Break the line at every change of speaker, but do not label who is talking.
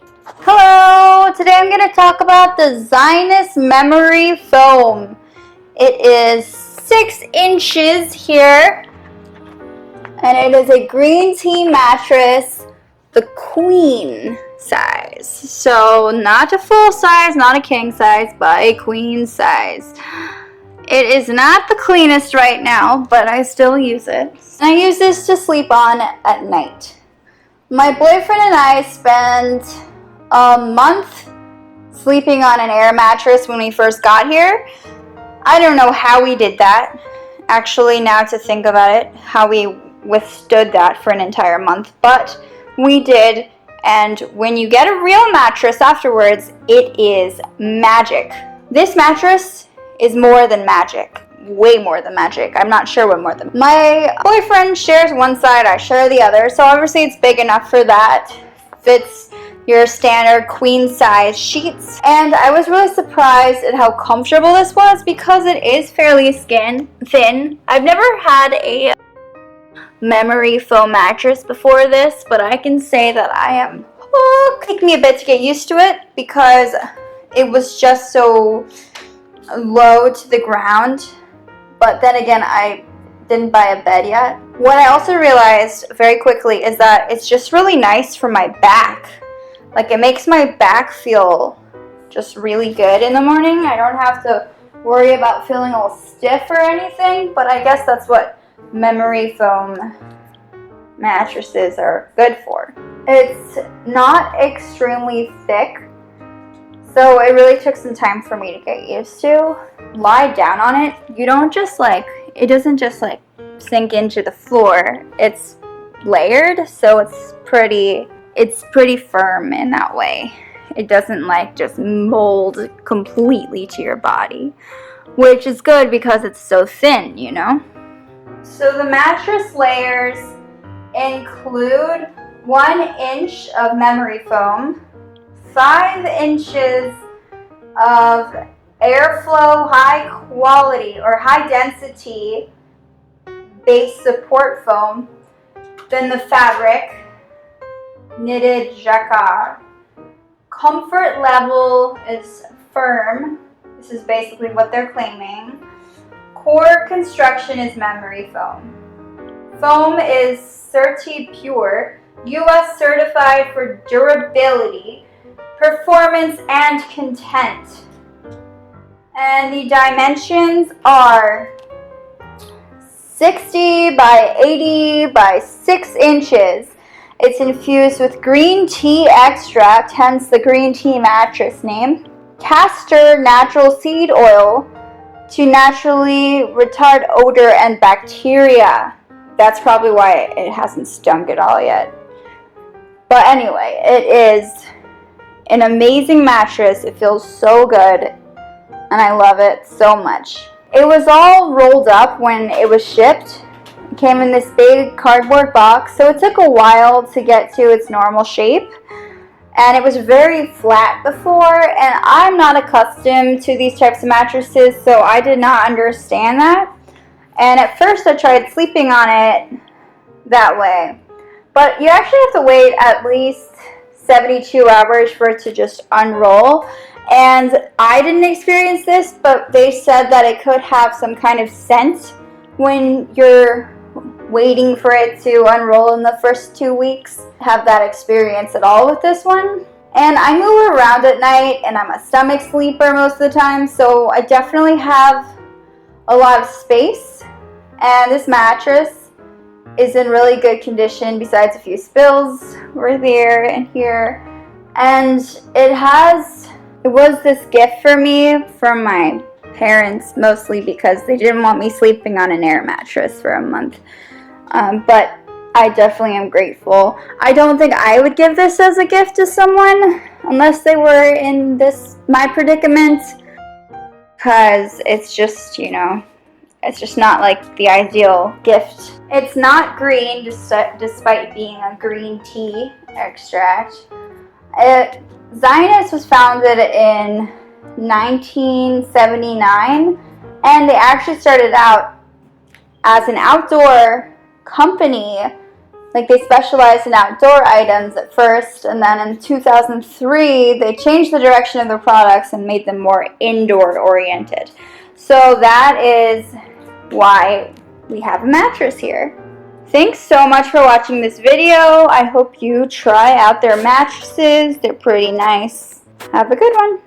Hello! Today I'm going to talk about the Zinus Memory Foam. It is 6 inches here, and it is a green tea mattress, the queen size. So not a full size, not a king size, but a queen size. It is not the cleanest right now, but I still use it. And I use this to sleep on at night. My boyfriend and I spent a month sleeping on an air mattress when we first got here. I don't know how we did that. Actually, now to think about it, how we withstood that for an entire month, but we did. And when you get a real mattress afterwards, it is magic. This mattress is more than magic. Way more than magic. I'm not sure what more than. My boyfriend shares one side, I share the other, so obviously it's big enough for that. Fits your standard queen size sheets. And I was really surprised at how comfortable this was because it is fairly skin thin. I've never had a memory foam mattress before this, but I can say that I am hooked. It took me a bit to get used to it because it was just so low to the ground. But then again, I didn't buy a bed yet. What I also realized very quickly is that it's just really nice for my back. Like, it makes my back feel just really good in the morning. I don't have to worry about feeling all stiff or anything, but I guess that's what memory foam mattresses are good for. It's not extremely thick, so it really took some time for me to get used to. Lie down on it, you don't just it doesn't just sink into the floor. It's layered, so it's pretty firm in that way. It doesn't just mold completely to your body, which is good because it's so thin, you know? So the mattress layers include 1 inch of memory foam, 5 inches of airflow high quality or high density base support foam, then the fabric, knitted jacquard. Comfort level is firm. This is basically what they're claiming. Core construction is memory foam. Foam is CertiPure, US certified for durability, performance, and content. And the dimensions are 60 by 80 by 6 inches. It's infused with green tea extract, hence the green tea mattress name. Castor natural seed oil to naturally retard odor and bacteria. That's probably why it hasn't stunk at all yet. But anyway, it is an amazing mattress. It feels so good, and I love it so much. It was all rolled up when it was shipped. It came in this big cardboard box, so it took a while to get to its normal shape. And it was very flat before, and I'm not accustomed to these types of mattresses, so I did not understand that. And at first I tried sleeping on it that way. But you actually have to wait at least 72 hours for it to just unroll. And I didn't experience this, but they said that it could have some kind of scent when you're waiting for it to unroll in the first 2 weeks. Have that experience at all with this one. And I move around at night, and I'm a stomach sleeper most of the time, so I definitely have a lot of space. And this mattress is in really good condition, besides a few spills over there and here. And it was this gift for me from my parents, mostly because they didn't want me sleeping on an air mattress for a month. But I definitely am grateful. I don't think I would give this as a gift to someone unless they were in my predicament, because it's just, it's just not the ideal gift. It's not green, despite being a green tea extract. Zinus was founded in 1979, and they actually started out as an outdoor company Like, they specialized in outdoor items at first, and then in 2003 they changed the direction of their products and made them more indoor oriented. So that is why we have a mattress here. Thanks so much for watching this video. I hope you try out their mattresses. They're pretty nice. Have a good one.